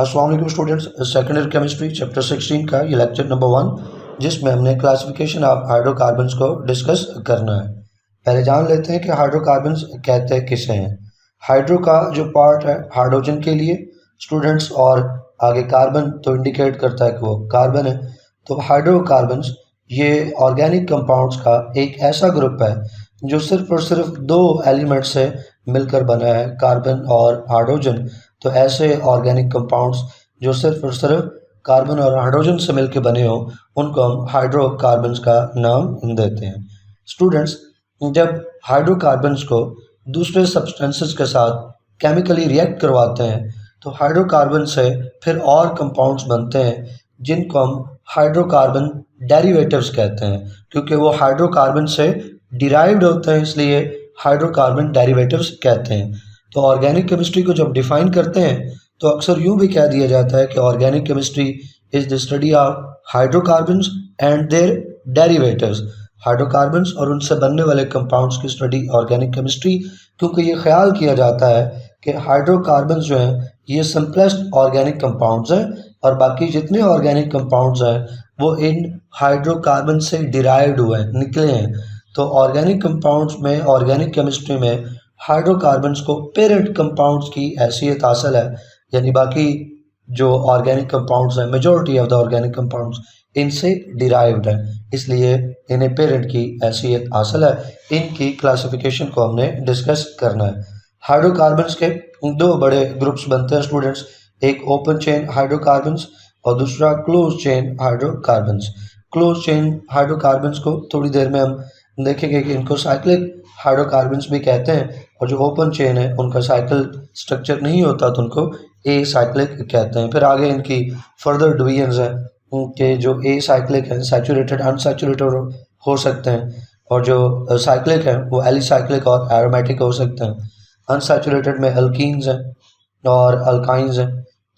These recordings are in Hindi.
अस्सलाम वालेकुम students, second year chemistry chapter 16 का ये लेक्चर नंबर 1 जिसमें हमने क्लासिफिकेशन ऑफ हाइड्रोकार्बन्स को डिस्कस करना है। पहले जान लेते हैं कि हाइड्रोकार्बन्स कहते हैं किसे हैं। हाइड्रो का जो पार्ट है हाइड्रोजन के लिए स्टूडेंट्स, और आगे कार्बन तो इंडिकेट करता है कि वो कार्बन है। तो हाइड्रोकार्बन्स ये ऑर्गेनिक कंपाउंड्स का एक ऐसा ग्रुप है जो सिर्फ और सिर्फ दो एलिमेंट से मिलकर बना है, कार्बन और हाइड्रोजन। तो ऐसे ऑर्गेनिक कंपाउंड्स जो सिर्फ और सिर्फ कार्बन और हाइड्रोजन से मिलकर बने हो उनको हम हाइड्रोकार्बन्स का नाम देते हैं। स्टूडेंट्स, जब हाइड्रोकार्बन्स को दूसरे सब्सटेंसेस के साथ केमिकली रिएक्ट करवाते हैं तो हाइड्रोकार्बन से फिर और कंपाउंड्स बनते हैं जिनको हम हाइड्रोकार्बन डेरिवेटिव्स कहते हैं, क्योंकि वो हाइड्रोकार्बन से डिराइव्ड होते हैं, इसलिए हाइड्रोकार्बन डेरिवेटिव्स कहते हैं। तो ऑर्गेनिक केमिस्ट्री को जब डिफाइन करते हैं तो अक्सर यूँ भी कह दिया जाता है कि organic chemistry is the study of hydrocarbons and their derivatives. Hydrocarbons और उनसे बनने वाले कंपाउंड्स की स्टडी ऑर्गेनिक केमिस्ट्री, क्योंकि ये ख्याल किया जाता है कि हाइड्रोकार्बन्स जो हैं ये सिंपलेस्ट ऑर्गेनिक कंपाउंड्स हैं और बाकी जितने ऑर्गेनिक कंपाउंड्स हैं वो इन हाइड्रोकार्बन से डिराइव्ड हुए हैं, निकले हैं। तो ऑर्गेनिक कंपाउंड्स में, ऑर्गेनिक केमिस्ट्री में हाइड्रोकार्बन्स को पेरेंट कंपाउंड्स की हैसियत हासिल है, यानी बाकी जो ऑर्गेनिक कंपाउंड्स हैं, majority of the organic compounds इनसे डिराइव्ड हैं, इसलिए इन्हें पेरेंट की हैसियत हासिल है। इनकी क्लासिफिकेशन को हमने डिस्कस करना है। हाइड्रोकार्बन्स के दो बड़े ग्रुप्स बनते हैं स्टूडेंट्स, एक ओपन चेन हाइड्रोकार्बन्स और दूसरा close chain hydrocarbons. Close chain hydrocarbons को थोड़ी देर में हम देखेंगे कि इनको साइक्लिक हाइड्रोकार्बन्स भी कहते हैं, और जो ओपन चेन है उनका साइकिल स्ट्रक्चर नहीं होता तो उनको ए साइक्लिक कहते हैं। फिर आगे इनकी फर्दर डिवीजन्स हैं कि जो ए साइक्लिक है सैचुरेटेड अनसैचुरेटेड हो सकते हैं, और जो साइक्लिक है वो एलिसाइक्लिक और एरोमेटिक हो सकते हैं। अनसैचुरेटेड में अल्कीन्स हैं और अल्काइंस हैं,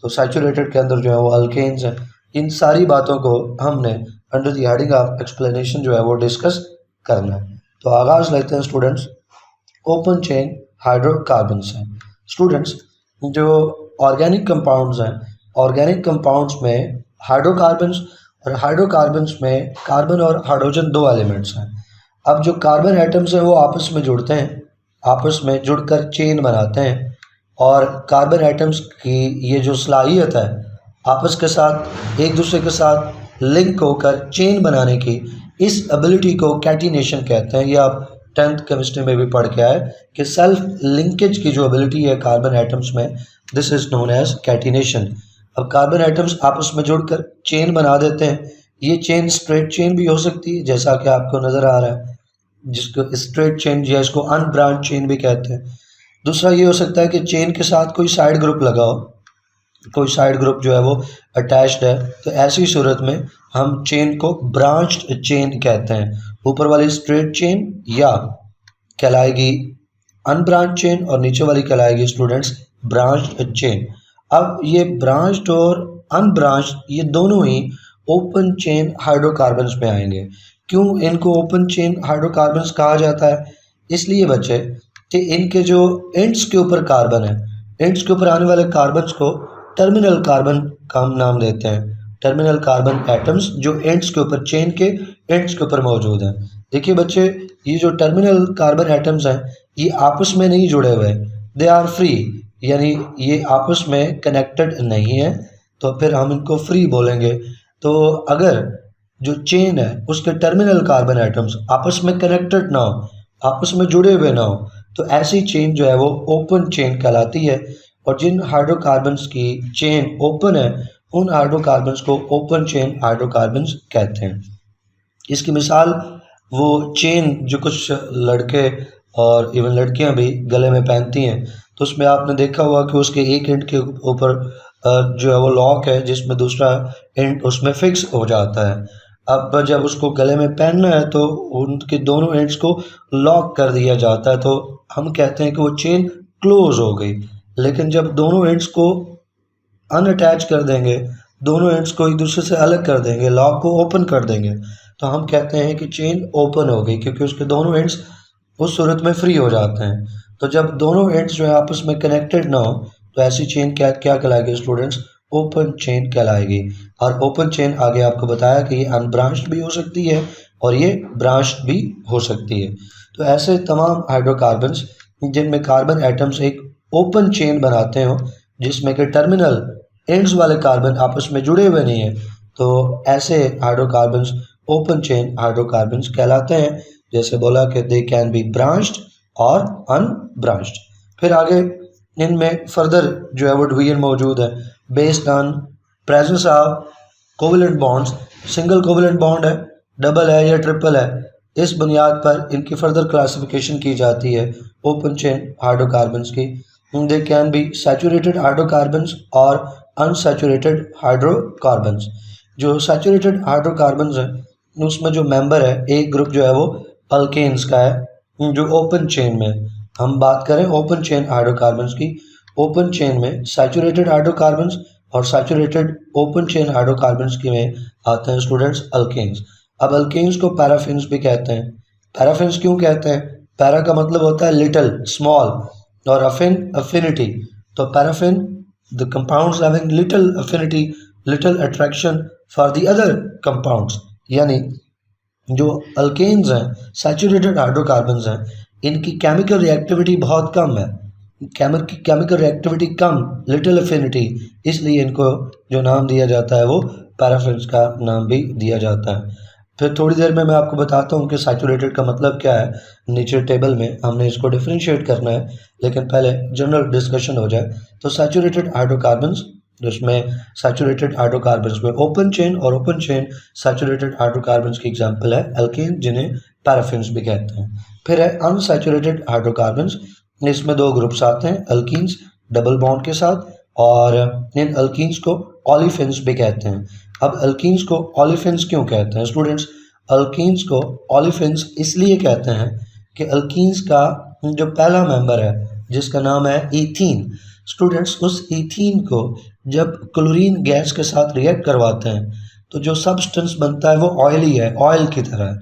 तो सैचुरेटेड के अंदर जो है वो अल्केन्स हैं। इन सारी बातों को हमने under the heading of explanation जो है वो डिस्कस करना है। तो आगाज लेते हैं स्टूडेंट्स, ओपन चेन हाइड्रोकार्बन्स हैं। स्टूडेंट्स, जो ऑर्गेनिक कंपाउंड्स हैं, ऑर्गेनिक कंपाउंड्स में हाइड्रोकार्बन्स और हाइड्रोकार्बन्स में कार्बन और हाइड्रोजन दो एलिमेंट्स हैं। अब जो कार्बन एटम्स हैं वो आपस में जुड़ते हैं, आपस में जुड़कर चेन बनाते हैं, और कार्बन एटम्स की ये जो सलाहियत है आपस के साथ एक दूसरे के साथ लिंक होकर चेन बनाने की, इस एबिलिटी को कैटिनेशन कहते हैं। ये आप 10th केमिस्ट्री में भी पढ़ के आए कि सेल्फ लिंकेज की जो एबिलिटी है कार्बन एटम्स में, this is known as catenation. अब कार्बन एटम्स आपस में जुड़कर चेन बना देते हैं। ये चेन स्ट्रेट चेन भी हो सकती है जैसा कि आपको नज़र आ रहा है, जिसको स्ट्रेट चेन या इसको अनब्रांच चेन भी कहते हैं। दूसरा ये हो सकता है कि चेन के साथ कोई साइड ग्रुप लगा हो, कोई साइड ग्रुप जो है वो अटैच्ड है, तो ऐसी सूरत में हम चेन को ब्रांच्ड चेन कहते हैं। ऊपर वाली स्ट्रेट चेन या कहलाएगी अनब्रांच चेन और नीचे वाली कहलाएगी स्टूडेंट्स ब्रांच्ड चेन। अब ये ब्रांच्ड और अनब्रांच्ड ये दोनों ही ओपन चेन हाइड्रोकार्बन्स में आएंगे। क्यों इनको ओपन चेन हाइड्रोकार्बन्स कहा जाता है? इसलिए बच्चे कि इनके जो एंड्स के ऊपर कार्बन है, एंड्स के ऊपर आने वाले कार्बन्स को टर्मिनल कार्बन का हम नाम देते हैं। टर्मिनल कार्बन एटम्स जो एंड्स के ऊपर, चेन के एंड्स के ऊपर मौजूद हैं। देखिए बच्चे, ये जो टर्मिनल कार्बन एटम्स हैं ये आपस में नहीं जुड़े हुए, दे आर फ्री, यानी ये आपस में कनेक्टेड नहीं है, तो फिर हम इनको फ्री बोलेंगे। तो अगर जो चेन है उसके टर्मिनल कार्बन एटम्स आपस में कनेक्टेड ना हो, आपस में जुड़े हुए ना हो, तो ऐसी चेन जो है वो ओपन चेन कहलाती है। और जिन हाइड्रोकार्बन्स की चेन ओपन है उन हाइड्रोकार्बन्स को ओपन चेन हाइड्रोकार्बन्स कहते हैं। इसकी मिसाल वो चेन जो कुछ लड़के और इवन लड़कियां भी गले में पहनती हैं, तो उसमें आपने देखा हुआ कि उसके एक एंड के ऊपर जो है वो लॉक है जिसमें दूसरा एंड उसमें फिक्स हो जाता है। अब जब उसको गले में पहनना है तो उनके दोनों एंड्स को लॉक कर दिया जाता है, तो हम कहते हैं कि वो चेन क्लोज हो गई। लेकिन जब दोनों एंड्स को अनअटैच कर देंगे, दोनों एंड्स को एक दूसरे से अलग कर देंगे, लॉक को ओपन कर देंगे, तो हम कहते हैं कि चेन ओपन हो गई, क्योंकि उसके दोनों एंड्स उस सूरत में फ्री हो जाते हैं। तो जब दोनों एंड्स जो है आपस में कनेक्टेड ना हो तो ऐसी चेन क्या क्या कहलाएगी स्टूडेंट्स? ओपन चेन कहलाएगी। और ओपन चेन आगे आपको बताया कि ये अनब्रांच्ड भी हो सकती है और ये ब्रांच्ड भी हो सकती है। तो ऐसे तमाम हाइड्रोकार्बन्स जिनमें कार्बन एटम्स एक ओपन चेन बनाते हो, जिसमें कि टर्मिनल एंड्स वाले कार्बन आपस में जुड़े हुए नहीं है, तो ऐसे हाइड्रोकार्बन्स ओपन चेन हाइड्रोकार्बन्स कहलाते हैं। जैसे बोला कि दे कैन बी ब्रांच्ड और अनब्रांच्ड। फिर आगे इनमें फर्दर जो है वो डिवीजन मौजूद है based on presence of covalent bonds. Single covalent bond है, डबल है या ट्रिपल है, इस बुनियाद पर इनकी फर्दर क्लासिफिकेशन की जाती है ओपन चेन हाइड्रोकार्बन्स की। They can be saturated hydrocarbons और अनसैचुरेटेड हाइड्रोकार्बन्स। जो सैचुरेटेड हाइड्रोकार्बन्स हैं उसमें जो मेंबर है, एक ग्रुप जो है वो अल्केन्स का है जो ओपन चेन में। हम बात करें ओपन चेन हाइड्रोकार्बन्स की, ओपन चेन में सैचुरेटेड हाइड्रोकार्बन्स और सैचुरेटेड ओपन चेन हाइड्रोकार्बन्स की में आते हैं स्टूडेंट्स अल्केन्स। अब अल्केन्स को पैराफिन्स भी कहते हैं। पैराफिन्स क्यों कहते हैं? पैरा का मतलब होता है लिटिल, स्मॉल, और अफिन अफिनिटी। तो paraffin the compounds having little affinity, little attraction for the other compounds. यानी जो अल्केन्स हैं, सैचुरेटेड हाइड्रोकार्बन्स हैं, इनकी केमिकल रिएक्टिविटी बहुत कम है। केमिकल रिएक्टिविटी कम, लिटिल अफिनिटी, इसलिए इनको जो नाम दिया जाता है वो पैराफिन्स का नाम भी दिया जाता है। फिर थोड़ी देर में मैं आपको बताता हूँ कि सैचुरेटेड का मतलब क्या है। नीचे टेबल में हमने इसको डिफरेंशिएट करना है, लेकिन पहले जनरल डिस्कशन हो जाए। तो सैचुरेटेड हाइड्रोकार्बन्स, जिसमें सैचुरेटेड हाइड्रोकार्बन्स में ओपन चेन और ओपन चेन सैचुरेटेड हाइड्रोकार्बन्स की एग्जांपल है अल्केन, जिन्हें पैराफिन्स भी कहते हैं। फिर है अनसैचुरेटेड हाइड्रोकार्बन्स। इसमें दो ग्रुप्स आते हैं, अल्कीन्स डबल बॉन्ड के साथ, और इन अल्कीन्स को ऑलिफिन्स भी कहते हैं। अब अल्कीन्स को ऑलिफिन्स क्यों कहते हैं स्टूडेंट्स? अल्कीन्स को ऑलिफिन्स इसलिए कहते हैं कि अल्कीन्स का जो पहला मेंबर है जिसका नाम है ईथीन, स्टूडेंट्स उस ईथीन को जब क्लोरीन गैस के साथ रिएक्ट करवाते हैं तो जो सब्सटेंस बनता है वो ऑयली है, ऑयल की तरह है।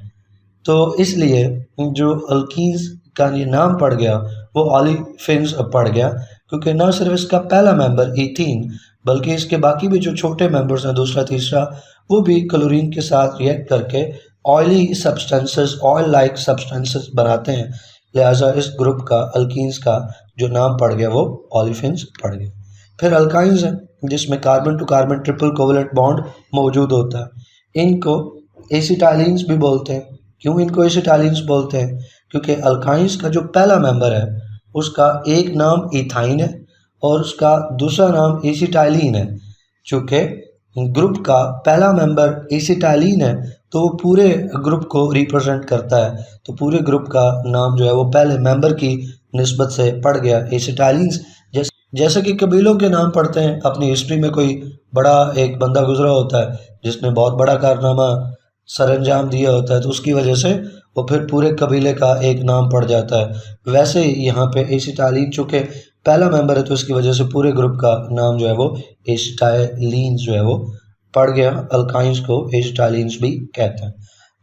तो इसलिए जो अल्कीन्स का ये नाम पड़ गया वो ऑलिफिन्स पड़ गया, क्योंकि न सिर्फ इसका पहला मेंबर ईथीन बल्कि इसके बाकी भी जो छोटे मेंबर्स हैं, दूसरा तीसरा, वो भी क्लोरीन के साथ रिएक्ट करके oily substances, oil like substances बनाते हैं। लिहाजा इस ग्रुप का, अल्कीन्स का जो नाम पड़ गया वो ऑलिफिन्स पड़ गया। फिर अल्काइंस हैं जिसमें carbon to carbon triple covalent bond मौजूद होता है। इनको एसिटाइलिन्स भी बोलते हैं। क्यों इनको एसिटाइलिन्स बोलते हैं? क्योंकि अल्काइंस का जो पहला मेंबर है उसका एक नाम इथाइन है और उसका दूसरा नाम एसिटाइलिन है। चूँकि ग्रुप का पहला मेंबर एसिटाइलिन है तो वो पूरे ग्रुप को रिप्रेजेंट करता है, तो पूरे ग्रुप का नाम जो है वो पहले मेंबर की निस्बत से पड़ गया एसिटाइलिन्स। जैसे कि कबीलों के नाम पड़ते हैं, अपनी हिस्ट्री में कोई बड़ा एक बंदा गुजरा होता है जिसने बहुत बड़ा कारनामा सरअंजाम दिया होता है, तो उसकी वजह से वो फिर पूरे कबीले का एक नाम पड़ जाता है। वैसे ही यहाँ पे एसिटाइलिन चूँकि पहला मेंबर है तो इसकी वजह से पूरे ग्रुप का नाम जो है वो एसिटाइलिन जो है वो पड़ गया। अल्काइंस को एसिटाइलिन्स भी कहते हैं।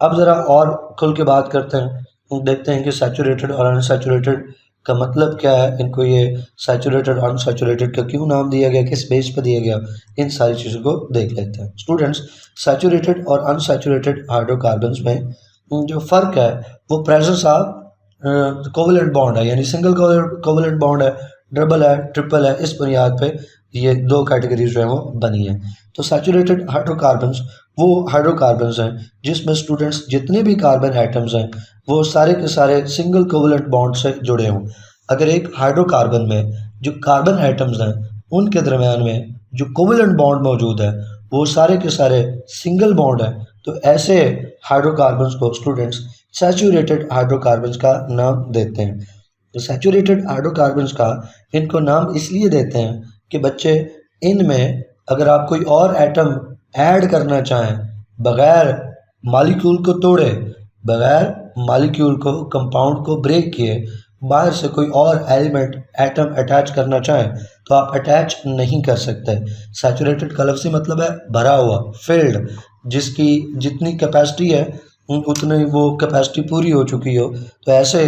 अब ज़रा और खुल के बात करते हैं, देखते हैं कि सैचुरेटेड और अनसैचुरेटेड का मतलब क्या है, इनको ये सैचुरेटेड अनसैचुरेटेड का क्यों नाम दिया गया, किस बेस पर दिया गया, इन सारी चीज़ों को देख लेते हैं। स्टूडेंट्स, सैचुरेटेड और अनसैचुरेटेड हाइड्रोकार्बन्स में जो फ़र्क है वो प्रेजेंस ऑफ कोवेलेंट बॉन्ड है, यानी सिंगल कोवेलेंट बॉन्ड है, डबल है, ट्रिपल है, इस बुनियाद पे ये दो कैटेगरीज जो है वो बनी है। तो सैचुरेटेड हाइड्रोकार्बन्स वो हाइड्रोकार्बन्स हैं जिसमें स्टूडेंट्स जितने भी कार्बन एटम्स हैं वो सारे के सारे सिंगल कोवेलेंट बॉन्ड से जुड़े हों। अगर एक हाइड्रोकार्बन में जो कार्बन एटम्स हैं उनके दरमियान में जो कोवेलेंट बॉन्ड मौजूद है वो सारे के सारे सिंगल बॉन्ड है, तो ऐसे हाइड्रोकार्बन्स को स्टूडेंट्स सैचुरेटेड हाइड्रोकार्बन्स का नाम देते हैं। तो सैचुरेटेड हाइड्रोकार्बन्स का इनको नाम इसलिए देते हैं कि बच्चे इनमें अगर आप कोई और एटम ऐड करना चाहें, बग़ैर मॉलिक्यूल को तोड़े, बग़ैर मॉलिक्यूल को, कंपाउंड को ब्रेक किए, बाहर से कोई और एलिमेंट एटम अटैच करना चाहें तो आप अटैच नहीं कर सकते। सैचुरेटेड का लफ्ज़ी मतलब है भरा हुआ, फिल्ड, जिसकी जितनी कैपेसिटी है उतनी वो कैपेसिटी पूरी हो चुकी हो, तो ऐसे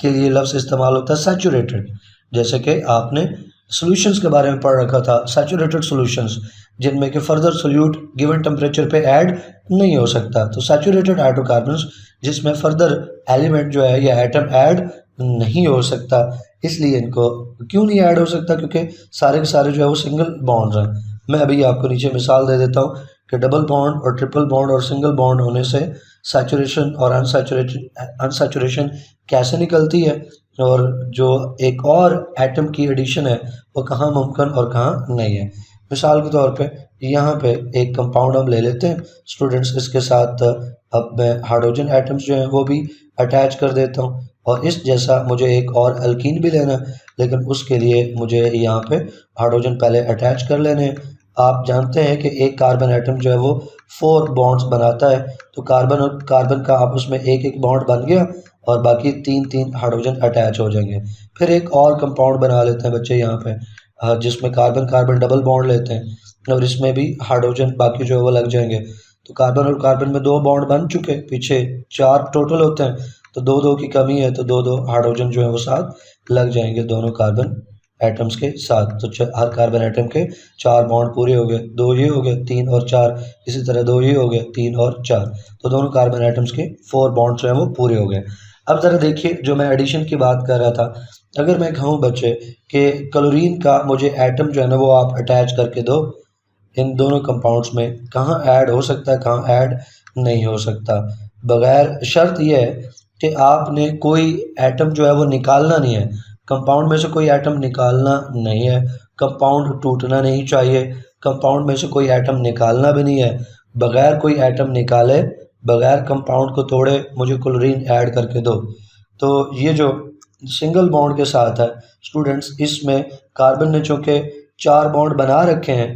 के लिए लफ्ज़ इस्तेमाल होता है सैचुरेटेड। जैसे कि आपने सॉल्यूशंस के बारे में पढ़ रखा था, सैचुरेटेड सॉल्यूशंस, जिनमें कि फर्दर सोल्यूट गिवन टेम्परेचर पे ऐड नहीं हो सकता। तो सैचुरेटेड हाइड्रोकार्बन्स जिसमें फर्दर एलिमेंट जो है या एटम ऐड नहीं हो सकता, इसलिए इनको क्यों नहीं ऐड हो सकता, क्योंकि सारे के सारे जो है वो सिंगल बॉन्ड हैं। मैं अभी आपको नीचे मिसाल दे देता हूँ कि डबल बॉन्ड और ट्रिपल बॉन्ड और सिंगल बॉन्ड होने से सैचुरेशन और अनसैचुरेशन कैसे निकलती है, और जो एक और एटम की एडिशन है वो कहाँ मुमकिन और कहाँ नहीं है। मिसाल के तौर पे यहाँ पे एक कंपाउंड हम ले लेते हैं स्टूडेंट्स, इसके साथ अब मैं हाइड्रोजन एटम्स जो हैं वो भी अटैच कर देता हूँ, और इस जैसा मुझे एक और अल्कीन भी लेना है, लेकिन उसके लिए मुझे यहाँ पे हाइड्रोजन पहले अटैच कर लेने हैं। आप जानते हैं कि एक कार्बन एटम जो है वो 4 बॉन्ड्स बनाता है, तो कार्बन और कार्बन का आपस में एक एक बॉन्ड बन गया और बाकी 3 हाइड्रोजन अटैच हो जाएंगे। फिर एक और कंपाउंड बना लेते हैं बच्चे यहाँ पे, जिसमें कार्बन कार्बन डबल बॉन्ड लेते हैं और इसमें भी हाइड्रोजन बाकी जो है वो लग जाएंगे। तो कार्बन और कार्बन में 2 बॉन्ड बन चुके, पीछे 4 टोटल होते हैं, तो 2 की कमी है, तो 2 हाइड्रोजन जो है वो साथ लग जाएंगे दोनों कार्बन एटम्स के साथ। तो हर कार्बन एटम के 4 बॉन्ड पूरे हो गए, 2 ये हो गए, 3 और 4, इसी तरह 2 ये हो गए, 3 और 4, तो दोनों कार्बन एटम्स के 4 बॉन्ड जो है वो पूरे हो गए। अब ज़रा देखिए, जो मैं एडिशन की बात कर रहा था, अगर मैं कहूँ बच्चे कि क्लोरीन का मुझे एटम जो है ना वो आप अटैच करके दो इन दोनों कंपाउंड्स में, कहाँ ऐड हो सकता है कहाँ ऐड नहीं हो सकता, बगैर शर्त यह है कि आपने कोई एटम जो है वो निकालना नहीं है, कंपाउंड में से कोई एटम निकालना नहीं है, कंपाउंड टूटना नहीं चाहिए, कंपाउंड में से कोई एटम निकालना भी नहीं है, बगैर कोई एटम निकाले, बगैर कंपाउंड को तोड़े मुझे क्लोरीन ऐड करके दो। तो ये जो सिंगल बॉन्ड के साथ है स्टूडेंट्स, इसमें कार्बन ने चूँकि 4 बॉन्ड बना रखे हैं,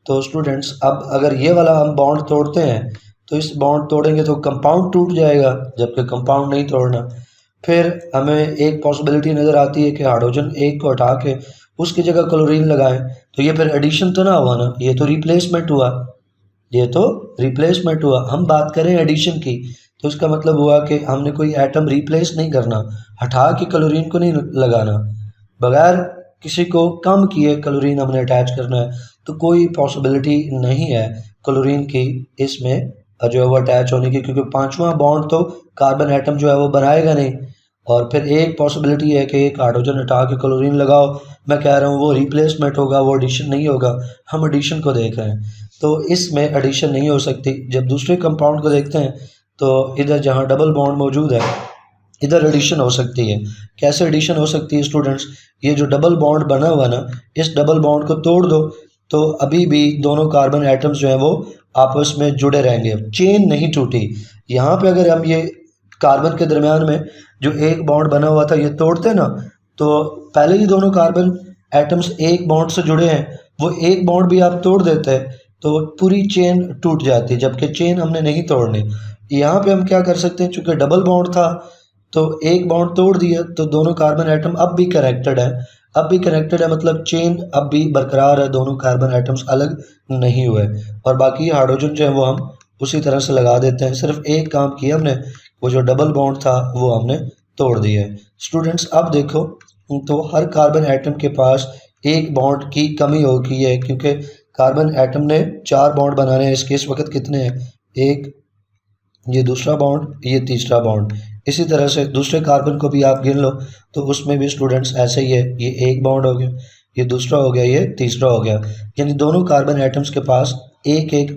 तो स्टूडेंट्स अब अगर ये वाला हम बॉन्ड तोड़ते हैं तो इस बॉन्ड तोड़ेंगे तो कंपाउंड टूट जाएगा, जबकि कंपाउंड नहीं तोड़ना। फिर हमें एक पॉसिबिलिटी नज़र आती है कि हाइड्रोजन एक को हटा के उसकी जगह क्लोरीन लगाएं, तो ये फिर एडिशन तो ना हुआ ना, ये तो रिप्लेसमेंट हुआ, ये तो रिप्लेसमेंट हुआ। हम बात करें एडिशन की, तो इसका मतलब हुआ कि हमने कोई एटम रिप्लेस नहीं करना, हटा के क्लोरीन को नहीं लगाना, बगैर किसी को कम किए क्लोरीन हमने अटैच करना है, तो कोई पॉसिबिलिटी नहीं है क्लोरीन की इसमें जो है वो अटैच होने की, क्योंकि 5वां बॉन्ड तो कार्बन एटम जो है वो बनाएगा नहीं। और फिर एक पॉसिबिलिटी है कि एक हाइड्रोजन हटा के क्लोरीन लगाओ, मैं कह रहा हूँ वो रिप्लेसमेंट होगा, वो एडिशन नहीं होगा, हम एडिशन को देख रहे हैं, तो इसमें एडिशन नहीं हो सकती। जब दूसरे कंपाउंड को देखते हैं तो इधर जहाँ डबल बॉन्ड मौजूद है इधर एडिशन हो सकती है। कैसे एडिशन हो सकती है स्टूडेंट्स, ये जो डबल बॉन्ड बना हुआ ना, इस डबल बॉन्ड को तोड़ दो तो अभी भी दोनों कार्बन एटम्स जो हैं वो आपस में जुड़े रहेंगे, चेन नहीं टूटी। यहाँ पे अगर हम ये कार्बन के दरमियान में जो एक बॉन्ड बना हुआ था ये तोड़ते ना, तो पहले ही दोनों कार्बन एटम्स एक बॉन्ड से जुड़े हैं, वो एक बॉन्ड भी आप तोड़ देते हैं तो पूरी चेन टूट जाती, जबकि चेन हमने नहीं तोड़नी। यहाँ पे हम क्या कर सकते हैं, चूँकि डबल बॉन्ड था तो एक बॉन्ड तोड़ दिया तो दोनों कार्बन एटम अब भी कनेक्टेड है, अब भी कनेक्टेड है, मतलब चेन अब भी बरकरार है, दोनों कार्बन एटम्स अलग नहीं हुए। और बाकी हाइड्रोजन जो है वो हम उसी तरह से लगा देते हैं, सिर्फ एक काम किया हमने, वो जो डबल बॉन्ड था वो हमने तोड़ दिया है। स्टूडेंट्स अब देखो, तो हर कार्बन एटम के पास एक बॉन्ड की कमी हो गई है, क्योंकि कार्बन एटम ने 4 बॉन्ड बनाने हैं, इसके इस वक्त कितने हैं, एक, ये दूसरा बॉन्ड, ये तीसरा बॉन्ड, इसी तरह से दूसरे कार्बन को भी आप गिन लो तो उसमें भी स्टूडेंट्स ऐसे ही है, ये एक बॉन्ड हो गया, ये दूसरा हो गया, ये तीसरा हो गया, यानी दोनों कार्बन एटम्स के पास एक एक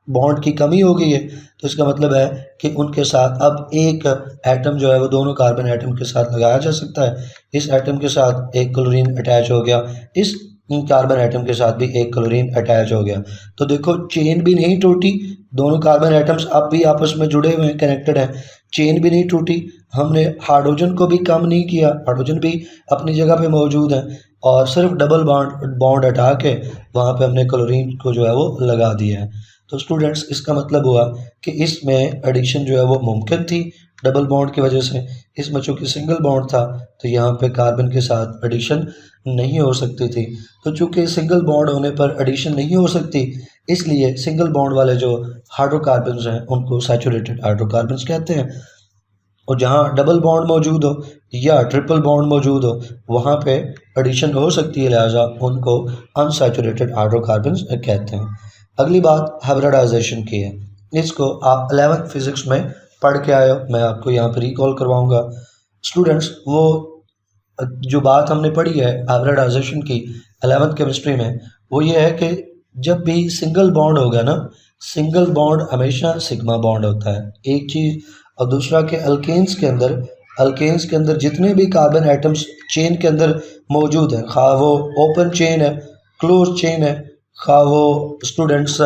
बॉन्ड की कमी हो गई है। तो इसका मतलब है कि उनके साथ अब एक एटम जो है वो दोनों कार्बन एटम के साथ लगाया जा सकता है, इस एटम के साथ एक क्लोरीन अटैच हो गया, इस कार्बन एटम के साथ भी एक क्लोरीन अटैच हो गया, तो देखो चेन भी नहीं टूटी, दोनों कार्बन एटम्स अब भी आपस में जुड़े हुए हैं, कनेक्टेड हैं, चेन भी नहीं टूटी, हमने हाइड्रोजन को भी कम नहीं किया, हाइड्रोजन भी अपनी जगह पे मौजूद है, और सिर्फ डबल बॉन्ड हटा के वहाँ पे हमने क्लोरीन को जो है वो लगा दिया है। तो स्टूडेंट्स इसका मतलब हुआ कि इसमें एडिशन जो है वो मुमकिन थी डबल बॉन्ड की वजह से, इसमें चूँकि सिंगल बॉन्ड था तो यहाँ पे कार्बन के साथ एडिशन नहीं हो सकती थी। तो चूँकि सिंगल बॉन्ड होने पर एडिशन नहीं हो सकती, इसलिए सिंगल बॉन्ड वाले जो हाइड्रोकार्बन्स हैं उनको सैचुरेटेड हाइड्रोकार्बन्स कहते हैं, और जहाँ डबल बॉन्ड मौजूद हो या ट्रिपल बॉन्ड मौजूद हो वहाँ पे एडिशन हो सकती है, लिहाजा उनको अनसैचुरेटेड हाइड्रोकार्बन्स कहते हैं। अगली बात हाइब्रिडाइजेशन की है। इसको आप 11th फिजिक्स में पढ़ के आए हो, मैं आपको यहाँ पर रिकॉल करवाऊंगा। स्टूडेंट्स, वो जो बात हमने पढ़ी है हाइब्रिडाइजेशन की 11th केमिस्ट्री में, वो ये है कि जब भी सिंगल बॉन्ड होगा ना, सिंगल बॉन्ड हमेशा सिग्मा बॉन्ड होता है, एक चीज़। और दूसरा कि अल्केन्स के अंदर जितने भी कार्बन एटम्स चेन के अंदर मौजूद हैं, खा वो ओपन चेन है, क्लोज चेन है, खा वो स्टूडेंट्स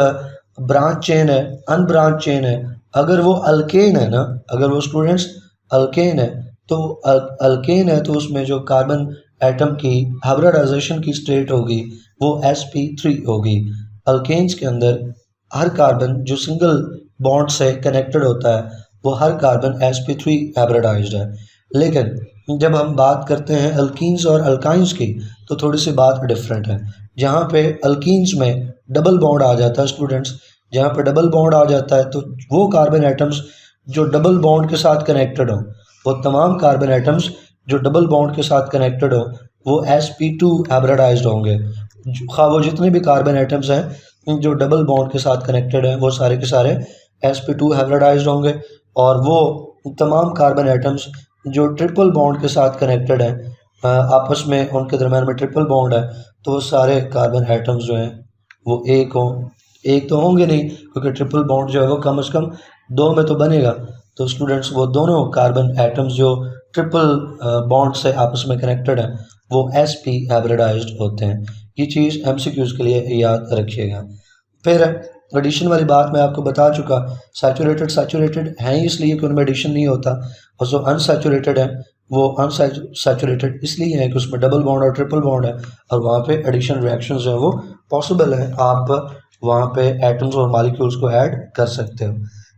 ब्रांच चेन है, अनब्रांच चेन है, अगर वो अल्केन है ना, अगर वो स्टूडेंट्स अल्केन है, तो अल्केन है तो उसमें जो कार्बन एटम की हाइब्रिडाइजेशन की स्टेट होगी वो sp3 होगी। अल्केन्स के अंदर हर कार्बन जो सिंगल बॉन्ड से कनेक्टेड होता है वो हर कार्बन sp3 हाइब्रिडाइज्ड है। लेकिन जब हम बात करते हैं अल्कीन्स और अल्काइंस की, तो थोड़ी सी बात डिफरेंट है। जहाँ पे अल्कीन्स में डबल बॉन्ड आ जाता है स्टूडेंट्स, जहाँ पे डबल बॉन्ड आ जाता है तो वो कार्बन एटम्स जो डबल बॉन्ड के साथ कनेक्टेड हो, वो तमाम कार्बन एटम्स जो डबल बॉन्ड के साथ कनेक्टेड हो वो sp2 हाइब्रिडाइज्ड होंगे। खा वो जितने भी कार्बन एटम्स हैं जो डबल बॉन्ड के साथ कनेक्टेड हैं वो सारे के सारे sp2 हाइब्रिडाइज्ड होंगे। और वो तमाम कार्बन एटम्स जो ट्रिपल बॉन्ड के साथ कनेक्टेड हैं, आपस में उनके दरम्यान में ट्रिपल बॉन्ड है, तो वो सारे कार्बन एटम्स जो हैं वो एक तो होंगे नहीं, क्योंकि ट्रिपल बॉन्ड जो है वो कम से कम दो में तो बनेगा। तो स्टूडेंट्स, वो दोनों कार्बन एटम्स जो ट्रिपल बॉन्ड से आपस में कनेक्टेड हैं वो sp हाइब्रिडाइज्ड होते हैं। ये चीज़ MCQs के लिए याद रखिएगा। फिर एडिशन वाली बात मैं आपको बता चुका, सैचुरेटेड हैं इसलिए कि उनमें एडिशन नहीं होता, और जो अनसैचुरेटेड है वो अनसैचुरेटेड इसलिए है कि उसमें डबल बॉन्ड और ट्रिपल बॉन्ड है, और वहाँ पे एडिशन रिएक्शंस जो है वो पॉसिबल है, आप वहाँ पे एटम्स और मॉलिक्यूल्स को ऐड कर सकते हो।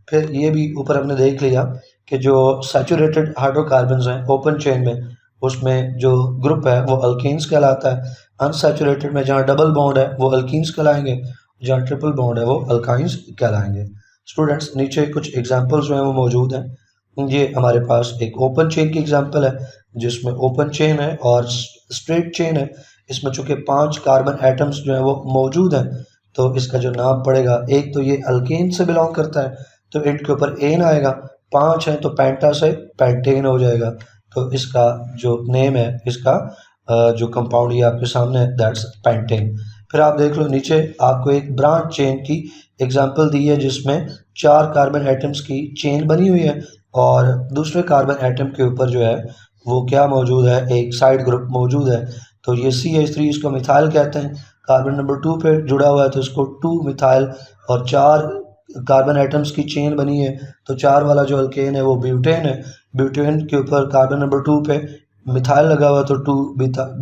फिर ये भी ऊपर हमने देख लिया कि जो सैचुरेटेड हाइड्रोकार्बन्स हैं ओपन चेन में, उसमें जो ग्रुप है वो अल्कीन्स कहलाता है। अनसैचुरेटेड में जहाँ डबल बॉन्ड है वो अल्कीन्स कहलाएंगे, जहाँ ट्रिपल बॉन्ड है वो अल्काइंस कहलाएंगे। स्टूडेंट्स, नीचे कुछ एग्जांपल्स जो हैं वो मौजूद हैं। ये हमारे पास एक ओपन चेन की एग्जांपल है, जिसमें ओपन चेन है और स्ट्रेट चेन है। इसमें चूँकि 5 कार्बन एटम्स जो हैं वो मौजूद हैं, तो इसका जो नाम पड़ेगा, एक तो ये अल्केन से बिलोंग करता है तो इंट के ऊपर एन आएगा, 5 है तो पेंटा से पेंटेन हो जाएगा। तो इसका जो नेम है, इसका जो कंपाउंड ये आपके सामने है, दैट्स पेंटेन। फिर आप देख लो नीचे आपको एक ब्रांच चेन की एग्जांपल दी है, जिसमें 4 कार्बन एटम्स की चेन बनी हुई है, और दूसरे कार्बन एटम के ऊपर जो है वो क्या मौजूद है, एक साइड ग्रुप मौजूद है। तो ये CH3 इसको मिथाइल कहते हैं, कार्बन नंबर 2 पे जुड़ा हुआ है तो इसको 2 मिथाइल, और 4 कार्बन एटम्स की चेन बनी है तो 4 वाला जो अल्केन है वो ब्यूटेन है। ब्यूटेन के ऊपर कार्बन नंबर 2 पे मिथाइल लगा हुआ है तो 2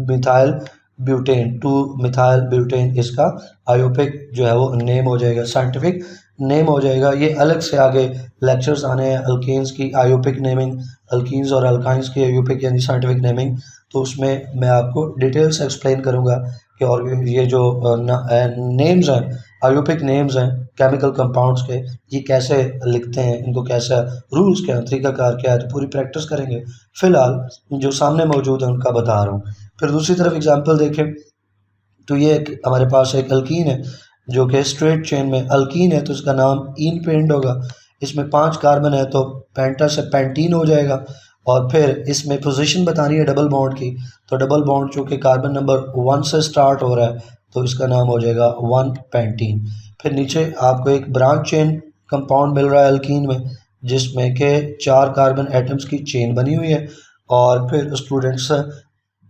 मिथाइल ब्यूटेन, 2 मिथाइल ब्यूटेन इसका आयोपिक जो है वो नेम हो जाएगा, साइंटिफिक नेम हो जाएगा। ये अलग से आगे लेक्चर्स आने हैं अल्केन्स की आयोपिक नेमिंग, अल्कीन्स और अल्काइंस की आयोपिक यानी साइंटिफिक नेमिंग, तो उसमें मैं आपको डिटेल से एक्सप्लेन करूँगा कि और ये जो नेम्स हैं, आयोपिक नेम्स हैं केमिकल कंपाउंड्स के, ये कैसे लिखते हैं, इनको कैसे रूल्स क्या हैं, तरीकाकार क्या है, तो पूरी प्रैक्टिस करेंगे। फिलहाल जो सामने मौजूद है उनका बता रहा हूँ। फिर दूसरी तरफ एग्जांपल देखें तो ये हमारे पास एक अल्कीन है जो कि स्ट्रेट चेन में अल्कीन है, तो इसका नाम इन पे एंड होगा। इसमें 5 कार्बन है तो पेंटा से पेंटीन हो जाएगा। और फिर इसमें पोजीशन बतानी है डबल बॉन्ड की, तो डबल बॉन्ड चूँकि कार्बन नंबर 1 से स्टार्ट हो रहा है तो इसका नाम हो जाएगा 1 पेंटीन। फिर नीचे आपको एक ब्रांच चेन कंपाउंड मिल रहा है अल्कीन में, जिसमें के 4 कार्बन एटम्स की चेन बनी हुई है, और फिर स्टूडेंट्स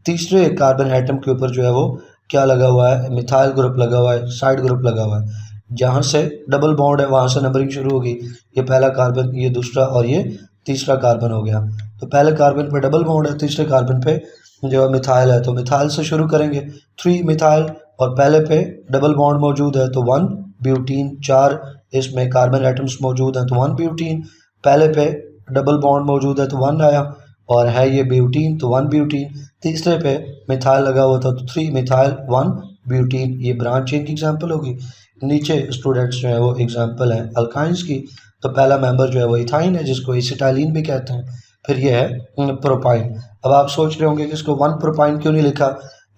तीसरे कार्बन एटम के ऊपर जो है वो क्या लगा हुआ है, मिथाइल ग्रुप लगा हुआ है, साइड ग्रुप लगा हुआ है। जहाँ से डबल बॉन्ड है वहाँ से नंबरिंग शुरू होगी, ये पहला कार्बन, ये दूसरा और ये तीसरा कार्बन हो गया। तो पहले कार्बन पे डबल बॉन्ड है, तीसरे कार्बन पे जो है मिथाइल है, तो मिथाइल से शुरू करेंगे, 3 मिथाइल, और पहले पे डबल बॉन्ड मौजूद है तो 1 ब्यूटीन, 4 इसमें कार्बन एटम्स मौजूद हैं तो 1 ब्यूटीन, पहले पे डबल बॉन्ड मौजूद है तो 1 आया, और है ये ब्यूटीन तो 1 ब्यूटीन, तीसरे पे मिथाइल लगा हुआ था तो 3 मिथाइल 1 ब्यूटीन। ये ब्रांच चेन की एग्जांपल होगी। नीचे स्टूडेंट्स जो है वो एग्जांपल है अल्काइंस की, तो पहला मेंबर जो है वो इथाइन है, जिसको एसिटाइलिन भी कहते हैं। फिर ये है प्रोपाइन। अब आप सोच रहे होंगे कि इसको 1 प्रोपाइन क्यों नहीं लिखा,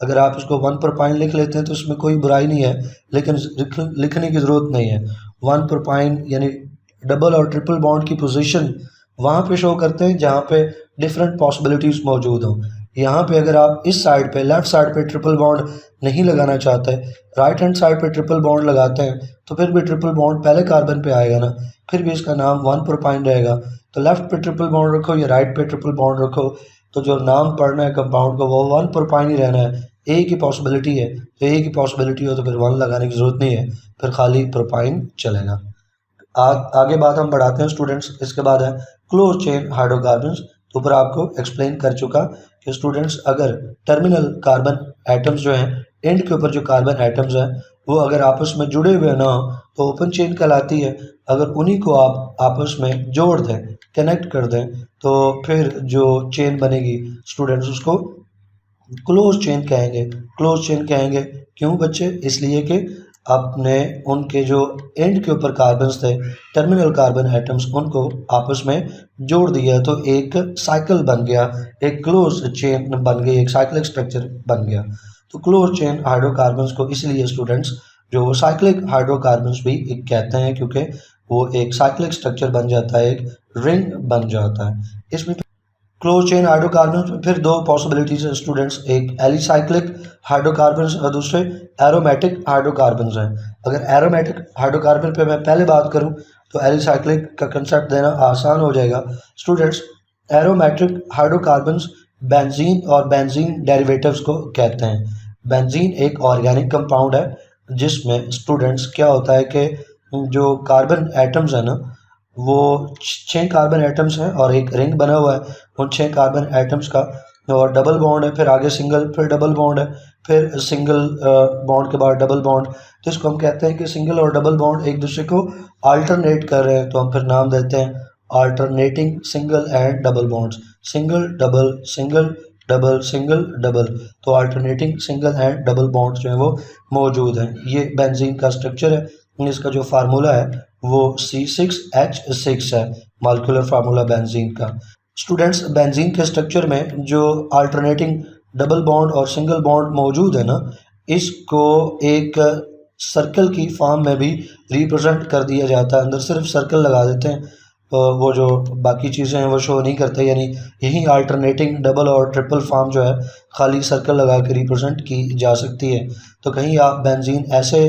अगर आप इसको 1 प्रोपाइन लिख लेते हैं तो इसमें कोई बुराई नहीं है, लेकिन लिखने की ज़रूरत नहीं है। 1 प्रोपाइन यानी डबल और ट्रिपल बॉन्ड की पोजीशन वहाँ पे शो करते हैं जहाँ पे डिफरेंट पॉसिबिलिटीज़ मौजूद हों। यहाँ पे अगर आप इस साइड पे लेफ़्ट साइड पे ट्रिपल बॉन्ड नहीं लगाना चाहते, राइट हैंड साइड पे ट्रिपल बॉन्ड लगाते हैं, तो फिर भी ट्रिपल बॉन्ड पहले कार्बन पे आएगा ना, फिर भी इसका नाम 1 प्रोपाइन रहेगा। तो लेफ़्ट पे ट्रिपल बॉन्ड रखो या राइट पे ट्रिपल बॉन्ड रखो, तो जो नाम पढ़ना है कंपाउंड को वो 1 प्रोपाइन ही रहना है। एक ही पॉसिबिलिटी है, तो एक ही पॉसिबिलिटी हो तो फिर 1 लगाने की ज़रूरत नहीं है, फिर खाली प्रोपाइन चलेगा। आगे बात हम बढ़ाते हैं स्टूडेंट्स। इसके बाद है क्लोज चेन हाइड्रोकार्बन्स। तो ऊपर आपको एक्सप्लेन कर चुका कि स्टूडेंट्स अगर टर्मिनल कार्बन एटम्स जो हैं, एंड के ऊपर जो कार्बन एटम्स हैं वो अगर आपस में जुड़े हुए ना हो तो ओपन चेन कहलाती है। अगर उन्हीं को आप आपस में जोड़ दें, कनेक्ट कर दें, तो फिर जो चेन बनेगी स्टूडेंट्स उसको क्लोज चेन कहेंगे। क्लोज चेन कहेंगे क्यों बच्चे? इसलिए कि आपने उनके जो एंड के ऊपर कार्बन्स थे, टर्मिनल कार्बन एटम्स, उनको आपस में जोड़ दिया तो एक साइकिल बन गया, एक क्लोज चेन बन गई, एक साइक्लिक स्ट्रक्चर बन गया। तो क्लोज चेन हाइड्रोकार्बन्स को इसलिए स्टूडेंट्स जो वो साइक्लिक हाइड्रोकार्बन्स भी कहते हैं, क्योंकि वो एक साइक्लिक स्ट्रक्चर बन जाता है, एक रिंग बन जाता है। इसमें क्लोज चेन हाइड्रोकार्बन में फिर दो पॉसिबिलिटीज हैं स्टूडेंट्स, एक एलिसाइक्लिक हाइड्रोकार्बन्स और दूसरे एरोमेटिक हाइड्रोकार्बन्स हैं। अगर एरोमेटिक हाइड्रोकार्बन पे मैं पहले बात करूं तो एलिसाइक्लिक का कंसेप्ट देना आसान हो जाएगा स्टूडेंट्स। एरोमेटिक हाइड्रोकार्बन्स बेंजीन और बेंजीन डेरिवेटिव्स को कहते हैं। बेंजीन एक ऑर्गेनिक कंपाउंड है जिसमें स्टूडेंट्स क्या होता है कि जो कार्बन एटम्स है ना, वो 6 कार्बन एटम्स हैं और एक रिंग बना हुआ है उन 6 कार्बन एटम्स का, और डबल बॉन्ड है, फिर आगे सिंगल, फिर डबल बॉन्ड है, फिर सिंगल बॉन्ड के बाद डबल बॉन्ड। तो इसको हम कहते हैं कि सिंगल और डबल बॉन्ड एक दूसरे को अल्टरनेट कर रहे हैं, तो हम फिर नाम देते हैं alternating single and double bonds. Single double single double single double, तो alternating single and double bonds जो है वो मौजूद हैं। ये बेंजीन का स्ट्रक्चर है। इसका जो फार्मूला है वो C6H6 है, मॉलिक्यूलर फार्मूला बेंजीन का। स्टूडेंट्स बेंजीन के स्ट्रक्चर में जो अल्टरनेटिंग डबल बॉन्ड और सिंगल बॉन्ड मौजूद है ना, इसको एक सर्कल की फॉर्म में भी रिप्रेजेंट कर दिया जाता है। अंदर सिर्फ सर्कल लगा देते हैं, वो जो बाकी चीज़ें हैं वो शो नहीं करते, यानी यही अल्टरनेटिंग डबल और ट्रिपल फॉर्म जो है खाली सर्कल लगा के रिप्रेजेंट की जा सकती है। तो कहीं आप बेंजीन ऐसे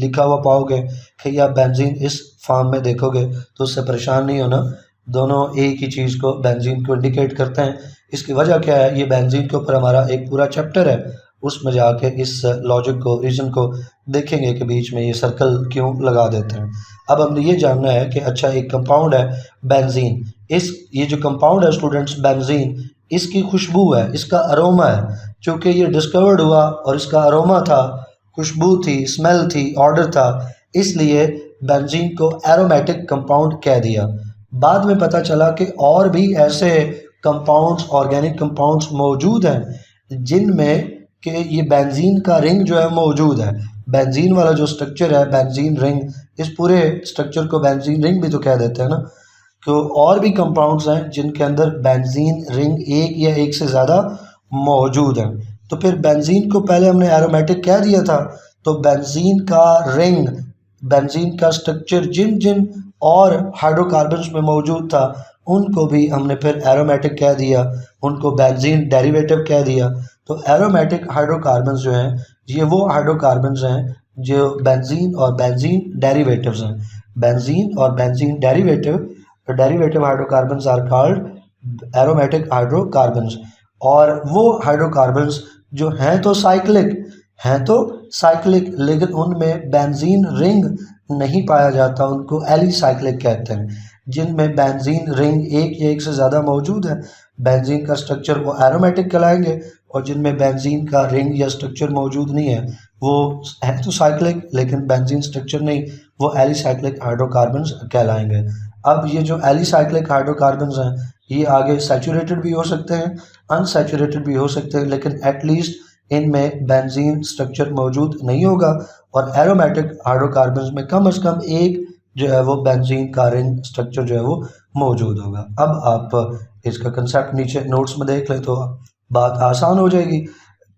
लिखा हुआ पाओगे, कहीं आप बेंजीन इस फॉर्म में देखोगे तो उससे परेशान नहीं होना, दोनों एक ही चीज़ को बेंजीन को इंडिकेट करते हैं। इसकी वजह क्या है, ये बेंजीन के ऊपर हमारा एक पूरा चैप्टर है, उसमें जाके इस लॉजिक को, रीजन को देखेंगे कि बीच में ये सर्कल क्यों लगा देते हैं। अब हमने ये जानना है कि अच्छा एक कंपाउंड है बेंजीन, ये जो कंपाउंड है स्टूडेंट्स बेंजीन, इसकी खुशबू है, इसका अरोमा है। चूँकि ये डिस्कवर्ड हुआ और इसका अरोमा था, खुशबू थी, स्मेल थी, ऑर्डर था, इसलिए बेंजीन को एरोमेटिक कंपाउंड कह दिया। बाद में पता चला कि और भी ऐसे कंपाउंड्स, ऑर्गेनिक कंपाउंड्स मौजूद हैं जिनमें कि ये बेंजीन का रिंग जो है मौजूद है। बेंजीन वाला जो स्ट्रक्चर है, बेंजीन रिंग, इस पूरे स्ट्रक्चर को बेंजीन रिंग भी तो कह देते हैं ना। तो और भी कंपाउंड्स हैं जिनके अंदर बेंजीन रिंग एक या एक से ज़्यादा मौजूद हैं। तो फिर बेंजीन को पहले हमने एरोमेटिक कह दिया था, तो बेंजीन का रिंग, बेंजीन का स्ट्रक्चर जिन जिन और हाइड्रोकार्बन्स में मौजूद था उनको भी हमने फिर एरोमेटिक कह दिया, उनको बेंजीन डेरिवेटिव कह दिया। तो एरोमेटिक हाइड्रोकार्बन्स जो हैं ये वो हाइड्रोकार्बन्स हैं जो बेंजीन और बेंजीन डेरिवेटिव्स हैं। बेंजीन और benzene derivative hydrocarbons are called aromatic hydrocarbons. और वो हाइड्रोकार्बन्स जो हैं तो साइक्लिक, लेकिन उनमें बेंजीन रिंग नहीं पाया जाता, उनको एलिसाइक्लिक कहते हैं। जिनमें बेंजीन रिंग एक या एक से ज़्यादा मौजूद है, बेंजीन का स्ट्रक्चर वो एरोमेटिक कहलाएंगे, और जिनमें बेंजीन का रिंग या स्ट्रक्चर मौजूद नहीं है वो है तो साइक्लिक लेकिन बेंजीन स्ट्रक्चर नहीं, वो एलिसाइक्लिक हाइड्रोकार्बन्स कहलाएंगे। अब ये जो एलिसाइक्लिक हाइड्रोकार्बन्स हैं ये आगे सैचुरेटेड भी हो सकते हैं, अनसैचुरेटेड भी हो सकते हैं, लेकिन एटलीस्ट इनमें बेंजीन स्ट्रक्चर मौजूद नहीं होगा। और एरोमेटिक हाइड्रोकार्बन्स में कम से कम एक जो है वो बेंजीन का रिंग स्ट्रक्चर जो है वो मौजूद होगा। अब आप इसका कंसेप्ट नीचे नोट्स में देख लें तो बात आसान हो जाएगी।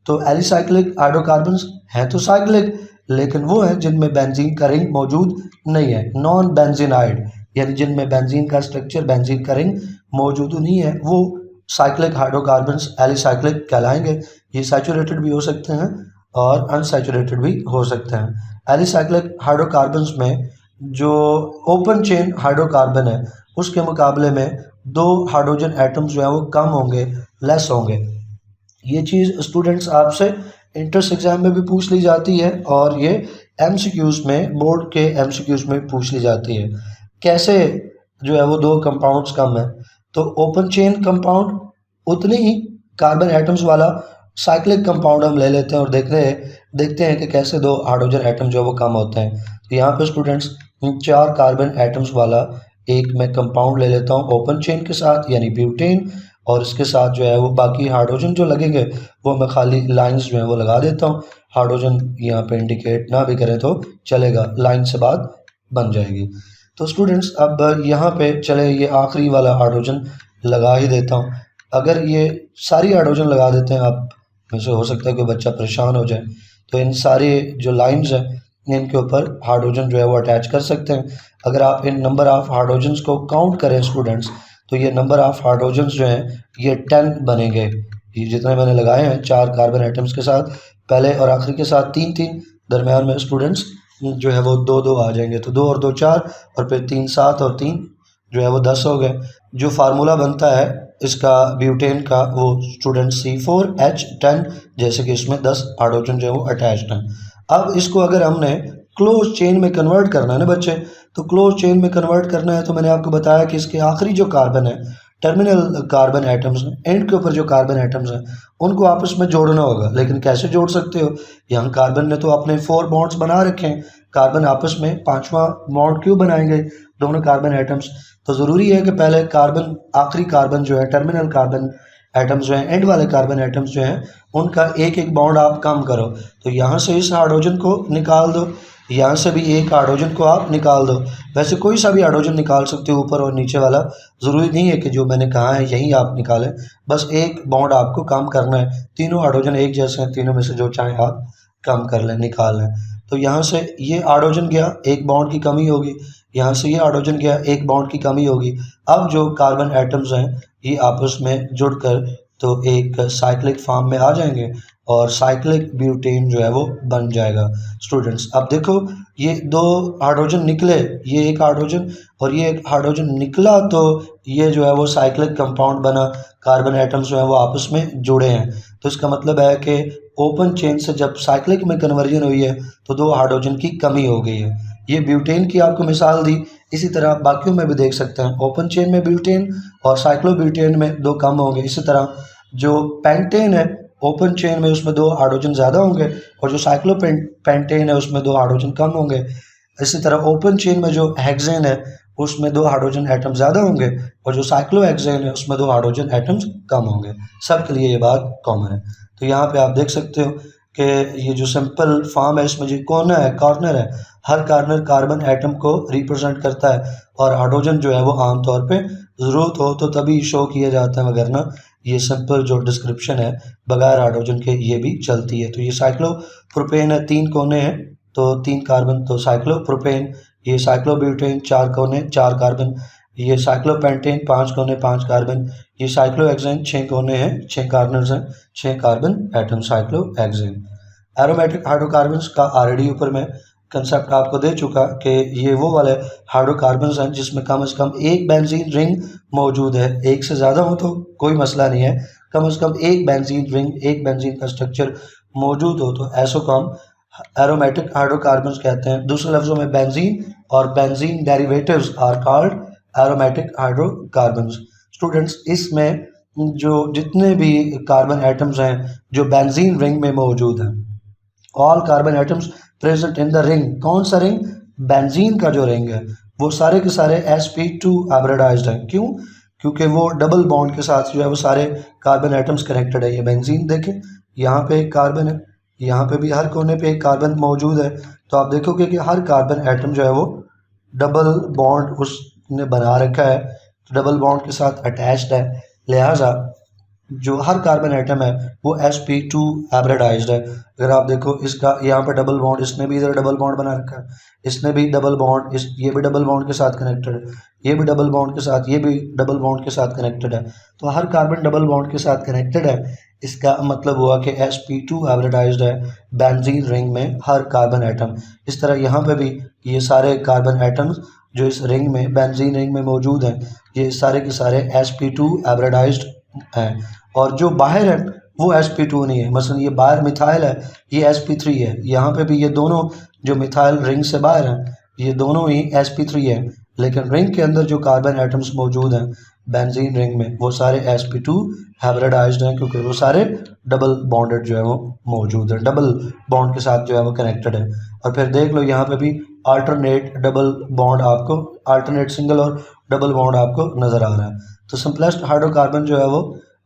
तो एलिसाइक्लिक हाइड्रोकार्बन्स हैं तो साइक्लिक, लेकिन वो हैं जिनमें बेंजीन का रिंग मौजूद नहीं है। नॉन बेंजीनाइड यानी जिनमें बेंजीन का स्ट्रक्चर, बेंजीन का रिंग मौजूद नहीं है, वो साइक्लिक हाइड्रोकार्बन्स एलिसाइक्लिक कहलाएंगे। ये सैचुरेटेड भी हो सकते हैं और अनसैचुरेटेड भी हो सकते हैं। एलिसाइक्लिक हाइड्रोकार्बन्स में जो ओपन चेन हाइड्रोकार्बन है उसके मुकाबले में दो हाइड्रोजन एटम्स जो है वो कम होंगे, लेस होंगे। ये चीज़ स्टूडेंट्स आपसे इंट्रेंस एग्जाम में भी पूछ ली जाती है और ये एमसीक्यूज़ में, बोर्ड के एमसीक्यूज़ में पूछ ली जाती है। कैसे जो है वो दो कंपाउंड्स कम है, तो ओपन चेन कंपाउंड उतने ही कार्बन एटम्स वाला साइक्लिक कंपाउंड हम ले लेते हैं और देखते हैं कि कैसे दो हाइड्रोजन एटम जो है वो कम होते हैं। तो यहाँ पे स्टूडेंट्स 4 कार्बन एटम्स वाला एक मैं कंपाउंड ले लेता हूँ ओपन चेन के साथ यानी ब्यूटेन, और इसके साथ जो है वो बाकी हाइड्रोजन जो लगेंगे वो मैं खाली लाइंस जो है वो लगा देता हूँ। हाइड्रोजन यहाँ पे इंडिकेट ना भी करें तो चलेगा, लाइन से बात बन जाएगी। तो स्टूडेंट्स अब यहाँ पे चले ये आखिरी वाला हाइड्रोजन लगा ही देता हूँ। अगर ये सारी हाइड्रोजन लगा देते हैं, आप में से हो सकता है कि बच्चा परेशान हो जाए, तो इन सारे जो लाइंस हैं इनके ऊपर हाइड्रोजन जो है वो अटैच कर सकते हैं। अगर आप इन नंबर ऑफ हाइड्रोजन्स को काउंट करें स्टूडेंट्स, तो ये नंबर ऑफ हाइड्रोजन्स जो हैं ये 10 बनेंगे। ये जितने मैंने लगाए हैं 4 कार्बन एटम्स के साथ, पहले और आखिरी के साथ 3-3, दरम्यान में स्टूडेंट्स जो है वो 2-2 आ जाएंगे। तो 2 और 2 4 और फिर 3 7 और 3 जो है वो 10 हो गए। जो फार्मूला बनता है इसका ब्यूटेन का वो स्टूडेंट C4H10, जैसे कि इसमें 10 हाइड्रोजन जो है वो अटैच्ड हैं। अब इसको अगर हमने क्लोज चेन में कन्वर्ट करना है ना बच्चे, तो क्लोज चेन में कन्वर्ट करना है तो मैंने आपको बताया कि इसके आखिरी जो कार्बन है, टर्मिनल कार्बन एटम्स हैं, एंड के ऊपर जो कार्बन एटम्स हैं उनको आपस में जोड़ना होगा। लेकिन कैसे जोड़ सकते हो, यहाँ कार्बन ने तो अपने 4 बॉन्ड्स बना रखे हैं, कार्बन आपस में 5वां बॉन्ड क्यों बनाएंगे दोनों कार्बन एटम्स। तो ज़रूरी है कि पहले कार्बन, आखिरी कार्बन जो है, टर्मिनल कार्बन एटम्स जो हैं, एंड वाले कार्बन एटम्स जो हैं, उनका एक एक बॉन्ड आप कम करो। तो यहाँ से इस हाइड्रोजन को निकाल दो, यहाँ से भी एक हाइड्रोजन को आप निकाल दो। वैसे कोई सा भी हाइड्रोजन निकाल सकते हो, ऊपर और नीचे वाला, ज़रूरी नहीं है कि जो मैंने कहा है यही आप निकालें, बस एक बॉन्ड आपको कम करना है। तीनों हाइड्रोजन एक जैसे हैं, तीनों में से जो चाहें आप कम कर लें, निकाल लें। तो यहाँ से ये हाइड्रोजन गया, एक बॉन्ड की कमी होगी, यहाँ से ये हाइड्रोजन गया, एक बॉन्ड की कमी होगी। अब जो कार्बन एटम्स हैं ये आपस में जुड़कर तो एक साइक्लिक फॉर्म में आ जाएंगे और साइक्लिक ब्यूटेन जो है वो बन जाएगा। स्टूडेंट्स अब देखो, ये 2 हाइड्रोजन निकले, ये एक हाइड्रोजन और ये एक हाइड्रोजन निकला, तो ये जो है वो साइक्लिक कंपाउंड बना, कार्बन एटम्स जो है वो आपस में जुड़े हैं। तो इसका मतलब है कि ओपन चेन से जब साइक्लिक में कन्वर्जन हुई है तो 2 हाइड्रोजन की कमी हो गई है। ये ब्यूटेन की आपको मिसाल दी, इसी तरह बाकियों में भी देख सकते हैं। ओपन चेन में ब्यूटेन और साइक्लोब्यूटेन में 2 कम होंगे। इसी तरह जो पेंटेन है ओपन चेन में, उसमें 2 हाइड्रोजन ज़्यादा होंगे और जो साइक्लोपेंटेन है उसमें 2 हाइड्रोजन कम होंगे। इसी तरह ओपन चेन में जो हेक्सेन है उसमें 2 हाइड्रोजन एटम ज़्यादा होंगे और जो साइक्लोहेक्सेन है उसमें 2 हाइड्रोजन एटम्स कम होंगे। सबके लिए ये बात कॉमन है। तो यहाँ पे आप देख सकते हो कि ये जो सिंपल फॉर्म है इसमें जो कोना है, कॉर्नर है, हर कॉर्नर कार्बन एटम को रिप्रेजेंट करता है और हाइड्रोजन जो है वो आमतौर पे ज़रूरत हो तो तभी शो किया जाता है, वगैरह ना ये सिंपल जो डिस्क्रिप्शन है बगैर हाइड्रोजन के ये भी चलती है। तो ये साइक्लोप्रोपेन है, 3 कोने हैं तो 3 कार्बन, तो साइक्लोप्रोपेन। ये साइक्लोब्यूटेन 4 कोने 4 कार्बन। ये साइक्लोपेंटेन 5 कोने 5 कार्बन। ये साइक्लोहेक्सेन 6 कोने हैं 6 कार्बन्स हैं 6 carbon atom cyclohexane. Aromatic hydrocarbons का ऑलरेडी ऊपर में कंसेप्ट आपको दे चुका कि ये वो वाले हाइड्रोकार्बन्स हैं जिसमें कम से कम एक बेंजीन रिंग मौजूद है। एक से ज़्यादा हो तो कोई मसला नहीं है, कम से कम एक बेंजीन रिंग, एक बेंजीन का स्ट्रक्चर मौजूद हो तो ऐसो को हम एरोमेटिक हाइड्रोकार्बन्स कहते हैं। दूसरे लफ्ज़ों में बेंजीन और benzene derivatives are called aromatic hydrocarbons. Students इसमें जो जितने भी कार्बन एटम्स हैं जो बेंजीन रिंग में मौजूद हैं, all carbon atoms present in the ring, कौन सा रिंग, बेंजीन का जो रिंग है, वो सारे के सारे sp2 हाइब्रिडाइज्ड हैं। क्यों? क्योंकि वो डबल बॉन्ड के साथ जो है वो सारे कार्बन एटम्स कनेक्टेड है। ये बेंजीन देखें, यहाँ पे एक कार्बन है, यहाँ पे भी हर कोने पे एक कार्बन मौजूद है। तो आप देखोगे कि हर कार्बन एटम जो है वो डबल बॉन्ड उसने बना रखा है, डबल बॉन्ड के साथ अटैच्ड है। लिहाजा जो हर कार्बन एटम है वो sp2 हाइब्रिडाइज्ड है। अगर आप देखो इसका यहाँ पे डबल बॉन्ड, इसने भी इधर डबल बॉन्ड बना रखा है, इसने भी डबल बॉन्ड, ये भी डबल बॉन्ड के साथ कनेक्टेड है, ये भी डबल बॉन्ड के साथ, ये भी डबल बॉन्ड के साथ कनेक्टेड है। तो हर कार्बन डबल बॉन्ड के साथ कनेक्टेड है। इसका मतलब हुआ कि sp2 हाइब्रिडाइज्ड है बेंजीन रिंग में हर कार्बन एटम। इस तरह यहाँ पे भी ये सारे कार्बन एटम्स जो इस रिंग में, बेंजीन रिंग में मौजूद हैं, ये सारे के सारे sp2 हाइब्रिडाइज्ड हैं। और जो बाहर है वो sp2 नहीं है। मसलन ये बाहर मिथाइल है, ये sp3 है। यहाँ पे भी ये दोनों जो मिथाइल रिंग से बाहर हैं ये दोनों ही sp3 है, लेकिन रिंग के अंदर जो कार्बन एटम्स मौजूद हैं बेंजीन रिंग में वो सारे sp2 हाइब्रिडाइज्ड हैं, क्योंकि वो सारे डबल बॉन्डेड जो है वो मौजूद है, डबल बॉन्ड के साथ जो है वो कनेक्टेड है। और फिर देख लो यहाँ पे भी अल्टरनेट डबल बॉन्ड आपको, अल्टरनेट सिंगल और डबल बॉन्ड आपको नज़र आ रहा है। तो सिंपलेस्ट हाइड्रोकार्बन जो है वो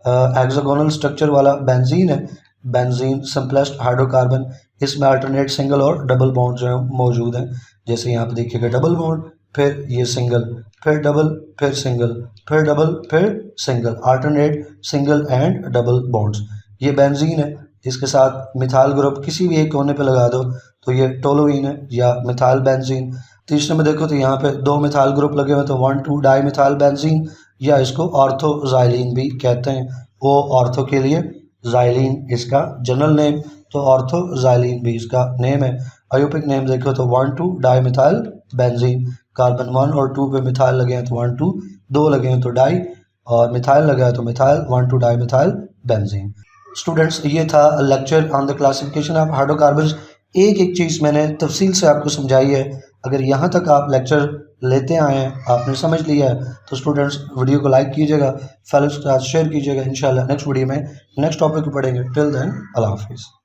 हेक्सागोनल स्ट्रक्चर वाला बेंजीन है, बेंजीन सिंपलेस्ट हाइड्रोकार्बन। इसमें अल्टरनेट सिंगल और डबल बॉन्ड जो है मौजूद हैं। जैसे यहाँ पे देखिएगा डबल बॉन्ड, फिर ये सिंगल, फिर डबल, फिर सिंगल, फिर डबल, फिर single, alternate single and double bonds. ये बेंजीन है, इसके साथ मिथाइल ग्रुप किसी भी एक कोने पे लगा दो तो ये टोलुइन है या मिथाइल बेंजीन। तीसरे में देखो तो यहाँ पे 2 मिथाइल ग्रुप लगे हुए तो 1,2 डाई मिथाइल बेंजीन, या इसको ऑर्थोजाइलिन भी कहते हैं। वो ऑर्थो के लिए, जाइलिन इसका जनरल नेम, तो ऑर्थोजाइलिन भी इसका नेम है। आयोपिक नेम देखो तो 1,2 डाई मिथाइल बेंजीन। कार्बन 1 और 2 पे मिथाइल लगे हैं तो 1,2, 2 लगे हैं तो डाई, और मिथाइल लगा है तो methyl, 1,2 di methyl benzene. Students, ये था lecture on the classification of hydrocarbons. एक एक चीज़ मैंने तफसील से आपको समझाई है। अगर यहाँ तक आप लेक्चर लेते आए हैं, आपने समझ लिया है, तो स्टूडेंट्स वीडियो को लाइक कीजिएगा, फेलोज के साथ शेयर कीजिएगा। इंशाल्लाह नेक्स्ट वीडियो में नेक्स्ट टॉपिक को पढ़ेंगे। टिल देन अल्लाह हाफिज़।